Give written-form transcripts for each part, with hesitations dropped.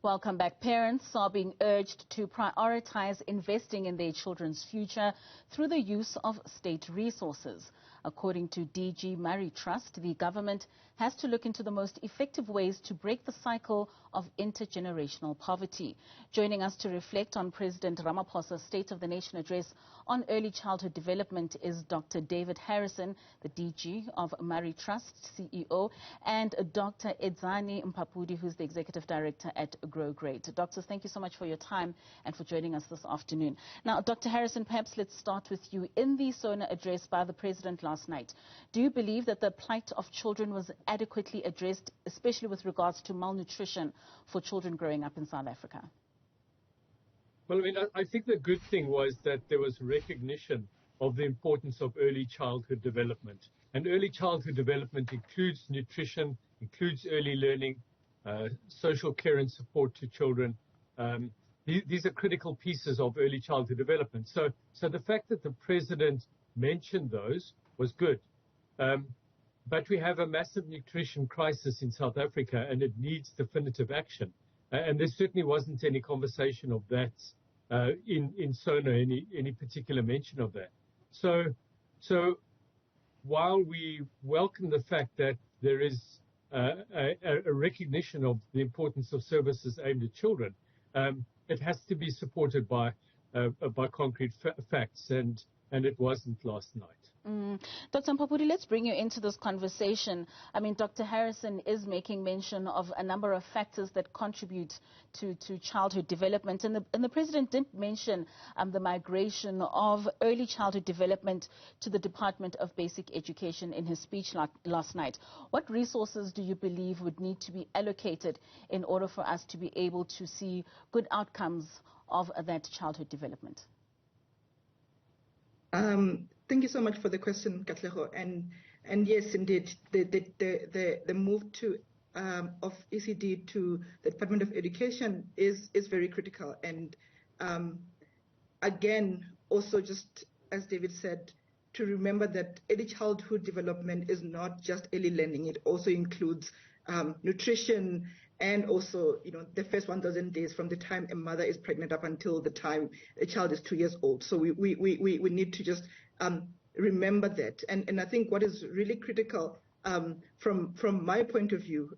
Welcome back. Parents are being urged to prioritize investing in their children's future through the use of state resources. According to DG Murray Trust, the government has to look into the most effective ways to break the cycle of intergenerational poverty. Joining us to reflect on President Ramaphosa's State of the Nation address on early childhood development is Dr. David Harrison, the DG of Murray Trust, CEO, and Dr. Edzani Mphaphuli, who's the Executive Director at Grow Great. Doctors, thank you so much for your time and for joining us this afternoon. Now, Dr. Harrison, perhaps let's start with you. In the SONA address by the President last night, do you believe that the plight of children was adequately addressed, especially with regards to malnutrition for children growing up in South Africa? Well, I think the good thing was that there was recognition of the importance of early childhood development. And early childhood development includes nutrition, includes early learning, social care and support to children. These are critical pieces of early childhood development. So the fact that the President mentioned those was good. But we have a massive nutrition crisis in South Africa, and it needs definitive action. And there certainly wasn't any conversation of that in SONA, any particular mention of that. So while we welcome the fact that there is a recognition of the importance of services aimed at children, it has to be supported by concrete facts, and it wasn't last night. Dr. Mphaphuli, let's bring you into this conversation. I mean, Dr. Harrison is making mention of a number of factors that contribute to childhood development. And the President did mention the migration of early childhood development to the Department of Basic Education in his speech last night. What resources do you believe would need to be allocated in order for us to be able to see good outcomes of that childhood development? Thank you so much for the question, Katlego. And yes, indeed, the move of ECD to the Department of Education is very critical. And again, also just as David said, to remember that early childhood development is not just early learning. It also includes nutrition, and also, the first 1,000 days from the time a mother is pregnant up until the time a child is 2 years old. So we need to just remember that. And I think what is really critical from my point of view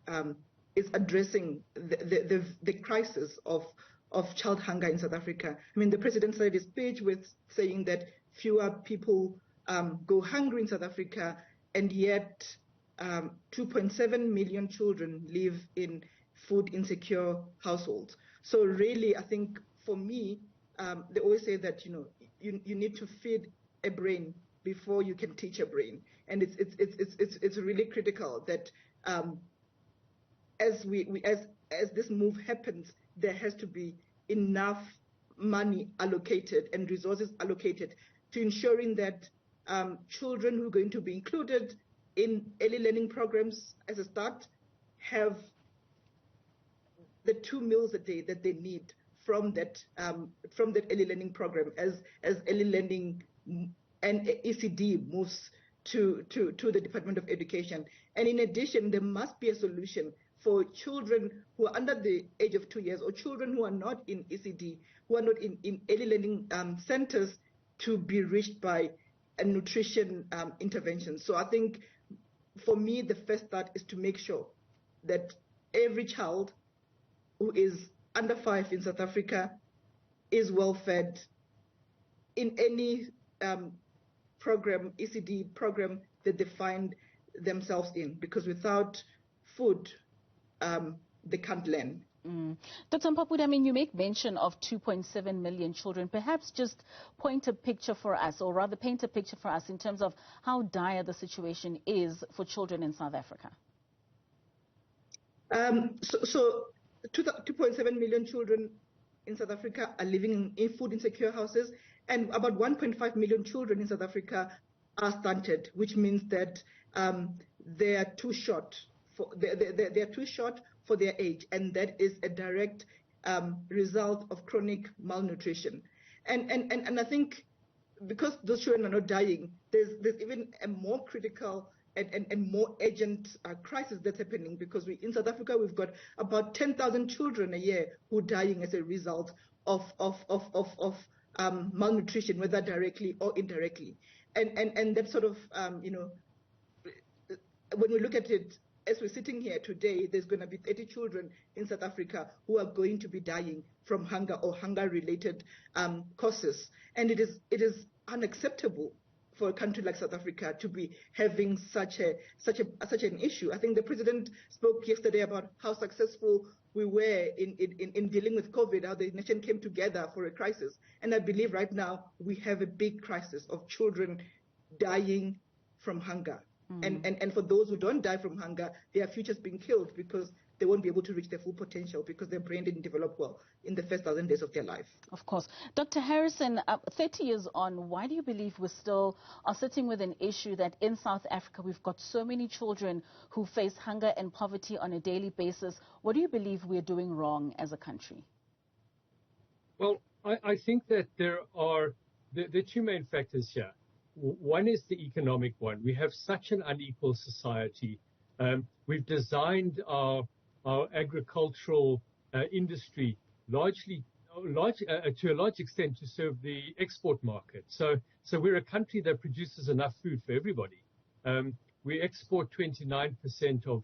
is addressing the crisis of child hunger in South Africa. I mean, the President started his speech with saying that fewer people go hungry in South Africa, and yet 2.7 million children live in food insecure households. So really, I think for me, they always say that you need to feed a brain before you can teach a brain, and it's really critical that as this move happens, there has to be enough money allocated and resources allocated to ensuring that children who are going to be included in early learning programs as a start have the 2 meals a day that they need from that early learning program as early learning and ECD moves to the Department of Education. And in addition, there must be a solution for children who are under the age of 2 years, or children who are not in ECD, who are not in early learning centers, to be reached by a nutrition intervention. So I think for me, the first start is to make sure that every child who is under 5 in South Africa is well fed in any program, ECD program, that they find themselves in, because without food, they can't learn. Dr. Mphaphuli, I mean, you make mention of 2.7 million children. Perhaps just paint a picture for us in terms of how dire the situation is for children in South Africa. So 2.7 million children in South Africa are living in food insecure houses, and about 1.5 million children in South Africa are stunted, which means that they are too short for their age, and that is a direct result of chronic malnutrition. And I think because those children are not dying, there's even a more critical and more urgent crisis that's happening, because in South Africa we've got about 10,000 children a year who are dying as a result of malnutrition, whether directly or indirectly, and that sort of when we look at it, as we're sitting here today, there's going to be 30 children in South Africa who are going to be dying from hunger or hunger-related causes, and it is unacceptable for a country like South Africa to be having such an issue. I think the president spoke yesterday about how successful we were in dealing with COVID, how the nation came together for a crisis, and I believe right now we have a big crisis of children dying from hunger. And for those who don't die from hunger, their futures being killed because they won't be able to reach their full potential because their brain didn't develop well in the first 1,000 days of their life. Of course. Dr. Harrison, 30 years on, why do you believe we still are sitting with an issue that in South Africa we've got so many children who face hunger and poverty on a daily basis? What do you believe we're doing wrong as a country? Well, I think that there are two main factors here. One is the economic one. We have such an unequal society. We've designed our agricultural industry to a large extent to serve the export market. So we're a country that produces enough food for everybody. We export 29% of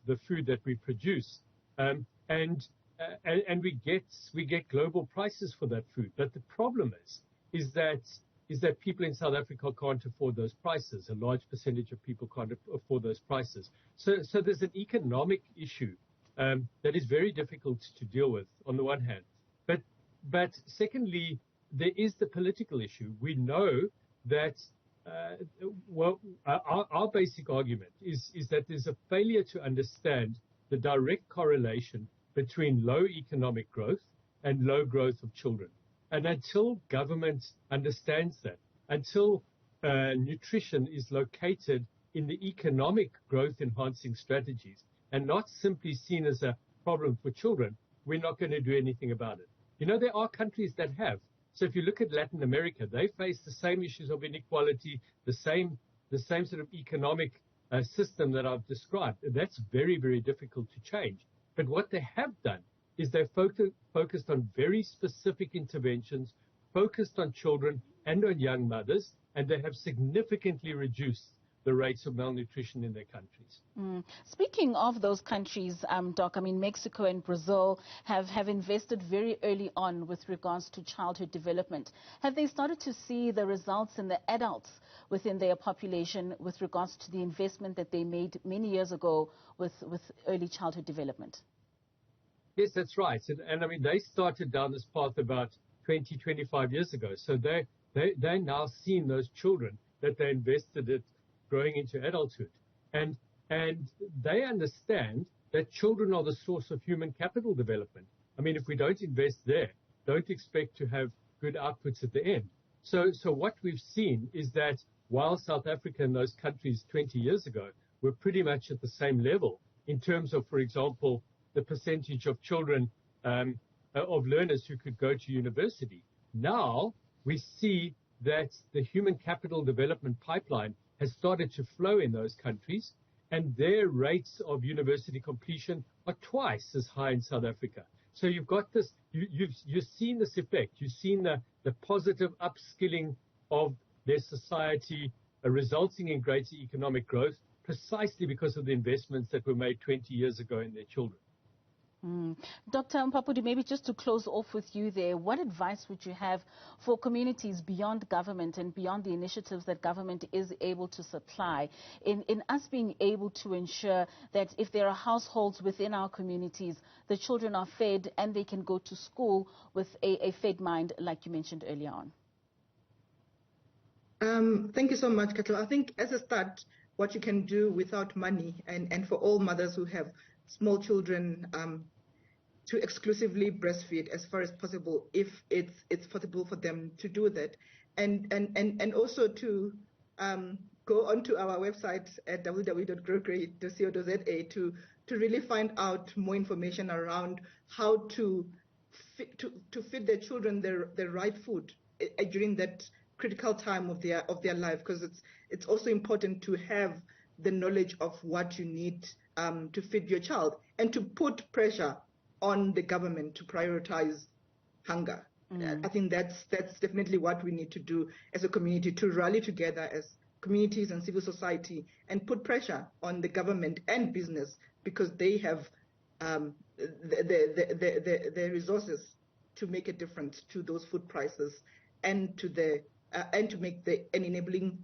the food that we produce, and we get global prices for that food. But the problem is that people in South Africa can't afford those prices. A large percentage of people can't afford those prices. So there's an economic issue that is very difficult to deal with on the one hand. But secondly, there is the political issue. We know that, our basic argument is that there's a failure to understand the direct correlation between low economic growth and low growth of children. And until government understands that, until nutrition is located in the economic growth-enhancing strategies and not simply seen as a problem for children, we're not going to do anything about it. You know, there are countries that have. So if you look at Latin America, they face the same issues of inequality, the same sort of economic system that I've described. And that's very, very difficult to change. But what they have done is they've focused on very specific interventions, focused on children and on young mothers, and they have significantly reduced the rates of malnutrition in their countries. Speaking of those countries, Doc, I mean, Mexico and Brazil have invested very early on with regards to childhood development. Have they started to see the results in the adults within their population with regards to the investment that they made many years ago with early childhood development? Yes, that's right. And I mean, they started down this path about 20, 25 years ago. So they're now seeing those children that they invested in growing into adulthood. And they understand that children are the source of human capital development. I mean, if we don't invest there, don't expect to have good outputs at the end. So what we've seen is that while South Africa and those countries 20 years ago were pretty much at the same level in terms of, for example, the percentage of children, of learners who could go to university. Now we see that the human capital development pipeline has started to flow in those countries, and their rates of university completion are twice as high in South Africa. So you've got this, you've seen this effect. You've seen the positive upskilling of their society resulting in greater economic growth precisely because of the investments that were made 20 years ago in their children. Dr. Mphaphuli, maybe just to close off with you there, what advice would you have for communities beyond government and beyond the initiatives that government is able to supply in us being able to ensure that if there are households within our communities, the children are fed and they can go to school with a fed mind, like you mentioned earlier on? Thank you so much, Kato. I think as a start, what you can do without money, and for all mothers who have small children, to exclusively breastfeed as far as possible, if it's possible for them to do that, and also to go onto our website at www.growgreat.co.za to really find out more information around how to feed their children the right food during that critical time of their life, because it's also important to have the knowledge of what you need to feed your child, and to put pressure on the government to prioritize hunger. I think that's definitely what we need to do as a community, to rally together as communities and civil society and put pressure on the government and business, because they have the resources to make a difference to those food prices, and to make an enabling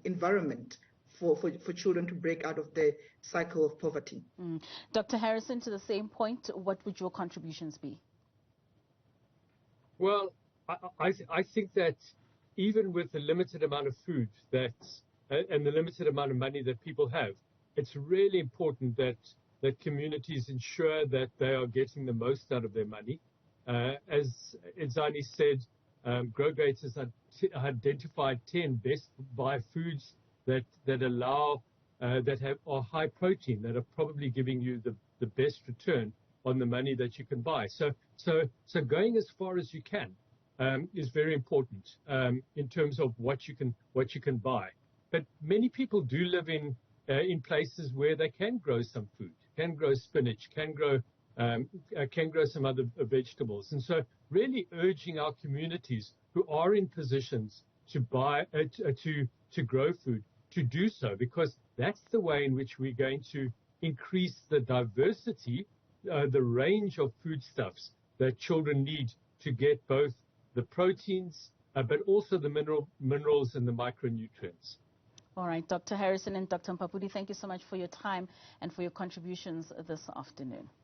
environment for children to break out of the cycle of poverty. Dr. Harrison, to the same point, what would your contributions be? Well, I think that even with the limited amount of food and the limited amount of money that people have, it's really important that communities ensure that they are getting the most out of their money. As Edzani said, GrowGate has identified 10 best buy foods that are high protein, that are probably giving you the best return on the money that you can buy. So going as far as you can is very important in terms of what you can buy. But many people do live in places where they can grow some food, can grow spinach, can grow some other vegetables, and so really urging our communities who are in positions to buy to grow food to do so, because that's the way in which we're going to increase the diversity, the range of foodstuffs that children need to get both the proteins, but also the minerals and the micronutrients. All right, Dr. Harrison and Dr. Mphaphuli, thank you so much for your time and for your contributions this afternoon.